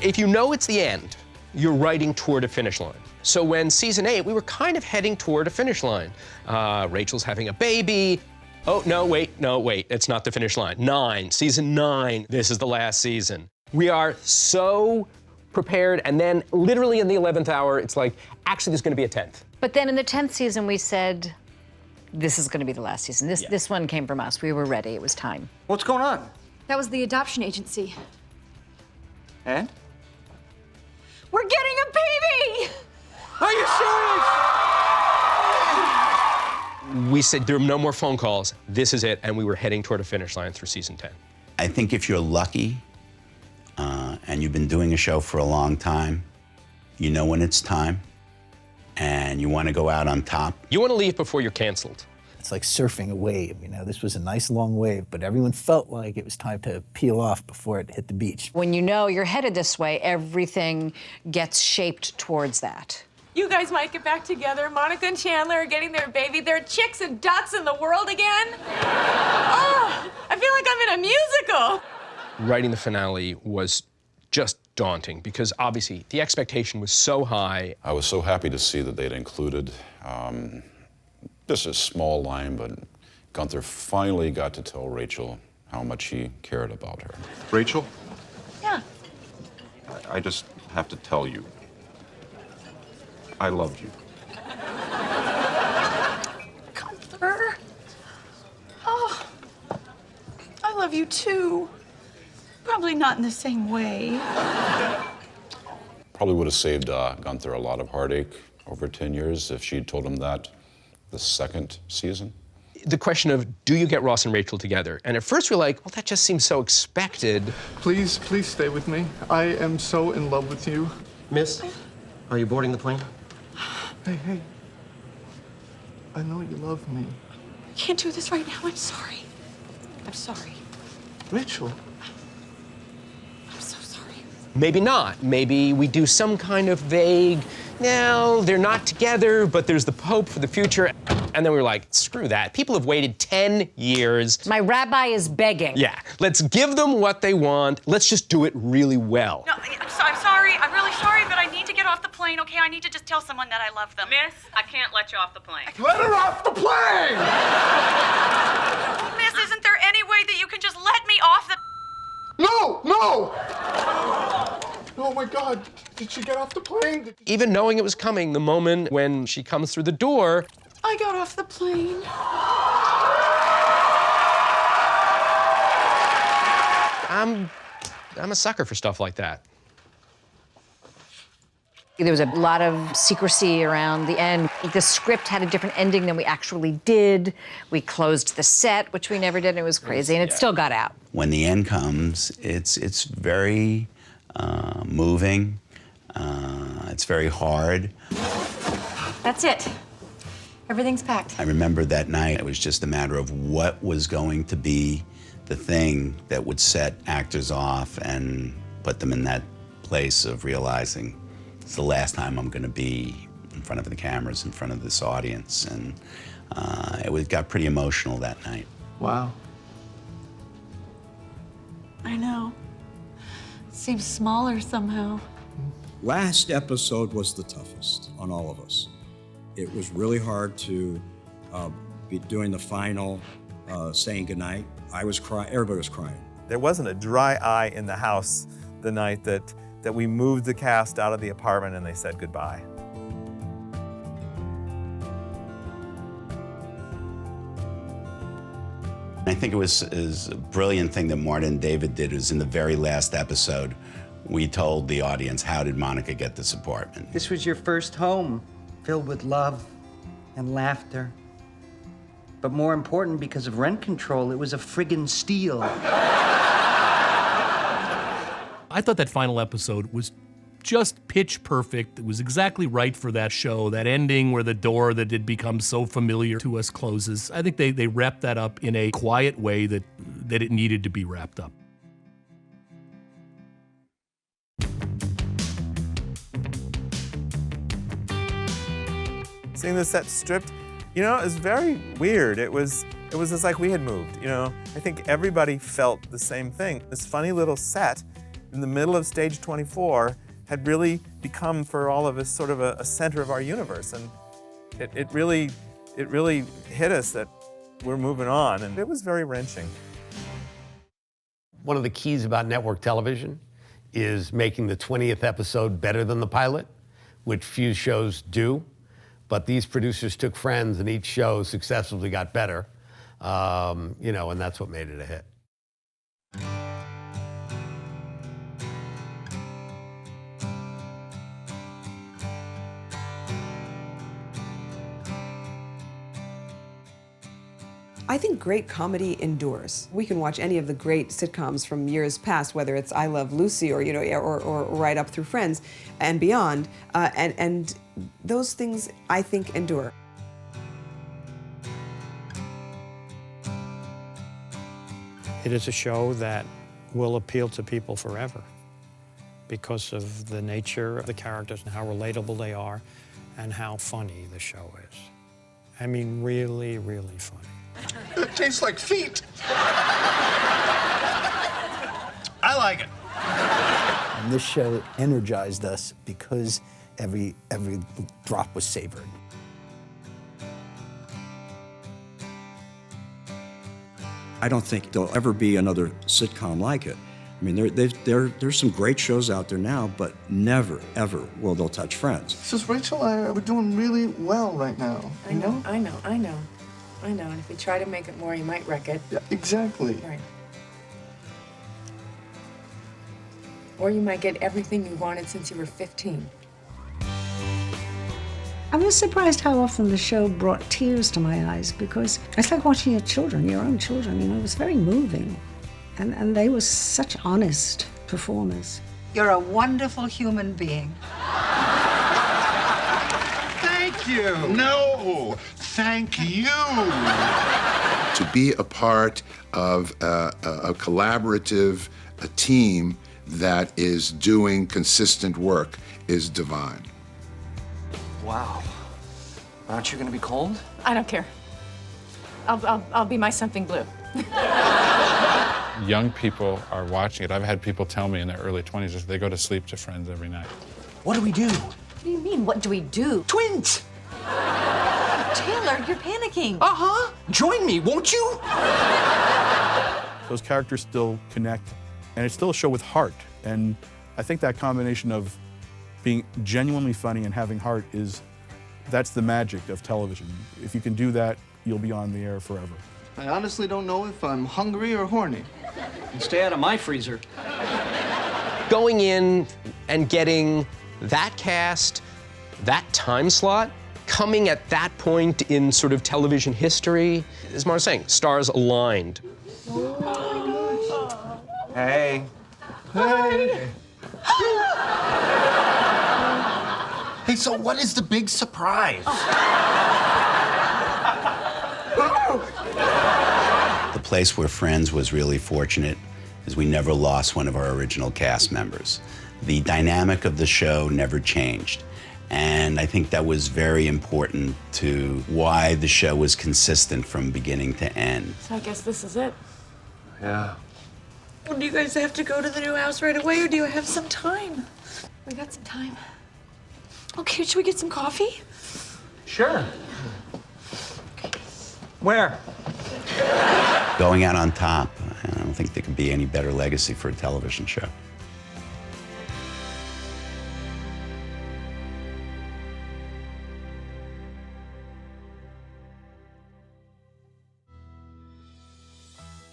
If you know it's the end, you're writing toward a finish line. So when season 8, we were kind of heading toward a finish line. Rachel's having a baby. Oh, no, wait, it's not the finish line. 9, season 9, this is the last season. We are so prepared, and then literally in the 11th hour, it's like, actually, there's gonna be a 10th. But then in the 10th season, we said, this is gonna be the last season. This one came from us. We were ready, it was time. What's going on? That was the adoption agency. And? We're getting a baby! Are you serious? We said there are no more phone calls. This is it, and we were heading toward a finish line through season 10. I think if you're lucky and you've been doing a show for a long time, you know when it's time, and you want to go out on top. You want to leave before you're canceled. It's like surfing a wave, you know. This was a nice long wave, but everyone felt like it was time to peel off before it hit the beach. When you know you're headed this way, everything gets shaped towards that. You guys might get back together. Monica and Chandler are getting their baby. They're chicks and ducks in the world again. Oh, I feel like I'm in a musical. Writing the finale was just daunting because obviously the expectation was so high. I was so happy to see that they'd included just a small line, but Gunther finally got to tell Rachel how much he cared about her. Rachel? Yeah. I just have to tell you, I loved you. Gunther. Oh, I love you too. Probably not in the same way. Probably would have saved Gunther a lot of heartache over 10 years if she'd told him that the second season. The question of, do you get Ross and Rachel together? And at first we're like, well, that just seems so expected. Please stay with me. I am so in love with you. Miss, are you boarding the plane? Hey. I know you love me. I can't do this right now. I'm sorry. I'm sorry. Rachel. I'm so sorry. Maybe not. Maybe we do some kind of vague, no, they're not together, but there's the hope for the future. And then we were like, screw that. People have waited 10 years. My rabbi is begging. Yeah, let's give them what they want. Let's just do it really well. No, I'm sorry. I'm really sorry, but I need to get off the plane, okay? I need to just tell someone that I love them. Miss, I can't let you off the plane. Let her off the plane! Miss, isn't there any way that you can just let me off the... No! Oh my God, did she get off the plane? Even knowing it was coming, the moment when she comes through the door, I got off the plane. I'm a sucker for stuff like that. There was a lot of secrecy around the end. The script had a different ending than we actually did. We closed the set, which we never did, and it was crazy, and it still got out. When the end comes, it's very moving. It's very hard. That's it. Everything's packed. I remember that night, it was just a matter of what was going to be the thing that would set actors off and put them in that place of realizing it's the last time I'm going to be in front of the cameras, in front of this audience. And it got pretty emotional that night. Wow. I know. It seems smaller somehow. Last episode was the toughest on all of us. It was really hard to be doing the final, saying goodnight. I was crying, everybody was crying. There wasn't a dry eye in the house the night that we moved the cast out of the apartment and they said goodbye. I think it was a brilliant thing that Martin and David did is in the very last episode, we told the audience, how did Monica get this apartment? This was your first home, filled with love and laughter. But more important, because of rent control, it was a friggin' steal. I thought that final episode was just pitch perfect. It was exactly right for that show, that ending where the door that had become so familiar to us closes. I think they wrapped that up in a quiet way that it needed to be wrapped up. Seeing the set stripped, you know, it was very weird. It was just like we had moved, you know. I think everybody felt the same thing. This funny little set in the middle of stage 24 had really become for all of us sort of a center of our universe. And it really hit us that we're moving on, and it was very wrenching. One of the keys about network television is making the 20th episode better than the pilot, which few shows do. But these producers took Friends, and each show successively got better, you know, and that's what made it a hit. I think great comedy endures. We can watch any of the great sitcoms from years past, whether it's I Love Lucy or, you know, or right up through Friends and beyond, and those things I think endure. It is a show that will appeal to people forever because of the nature of the characters and how relatable they are and how funny the show is. I mean, really, really funny. It tastes like feet. I like it. And this show energized us because every drop was savored. I don't think there'll ever be another sitcom like it. I mean, there's some great shows out there now, but never, ever will they'll touch Friends. It's just Rachel and I are doing really well right now. I know. And if you try to make it more, you might wreck it. Yeah, exactly. Right. Or you might get everything you wanted since you were 15. I was surprised how often the show brought tears to my eyes because it's like watching your children, your own children, you know, it was very moving. And they were such honest performers. You're a wonderful human being. Thank you. No, thank you. To be a part of a collaborative, a team that is doing consistent work is divine. Wow. Aren't you going to be cold? I don't care. I'll be my something blue. Young people are watching it. I've had people tell me in their early 20s that they go to sleep to Friends every night. What do we do? What do you mean, what do we do? Twins! Chandler, you're panicking. Uh-huh. Join me, won't you? Those characters still connect, and it's still a show with heart. And I think that combination of being genuinely funny and having heart that's the magic of television. If you can do that, you'll be on the air forever. I honestly don't know if I'm hungry or horny. And stay out of my freezer. Going in and getting that cast, that time slot, coming at that point in sort of television history, as Mara's saying, stars aligned. Hey. Hey. Hey, so what is the big surprise? The place where Friends was really fortunate is we never lost one of our original cast members. The dynamic of the show never changed. And I think that was very important to why the show was consistent from beginning to end. So I guess this is it. Yeah. Well, do you guys have to go to the new house right away, or do you have some time? We got some time. Okay, should we get some coffee? Sure. Where? Going out on top, I don't think there could be any better legacy for a television show.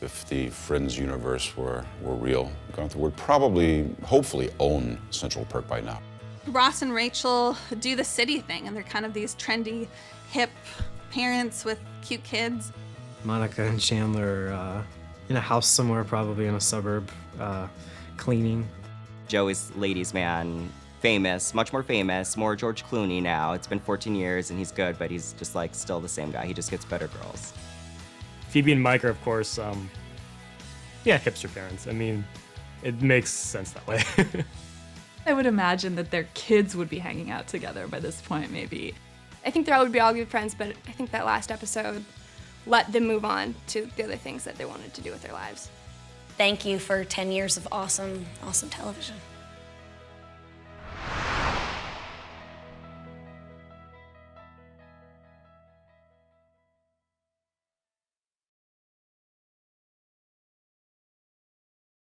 If the Friends universe were real, Gunther would probably, hopefully, own Central Perk by now. Ross and Rachel do the city thing, and they're kind of these trendy, hip parents with cute kids. Monica and Chandler in a house somewhere, probably in a suburb, cleaning. Joey's ladies' man, famous, much more famous, more George Clooney now. It's been 14 years and he's good, but he's just like still the same guy. He just gets better girls. Phoebe and Mike are, of course, yeah, hipster parents. I mean, it makes sense that way. I would imagine that their kids would be hanging out together by this point, maybe. I think they would be all good friends, but I think that last episode let them move on to the other things that they wanted to do with their lives. thank you for 10 years of awesome, awesome television.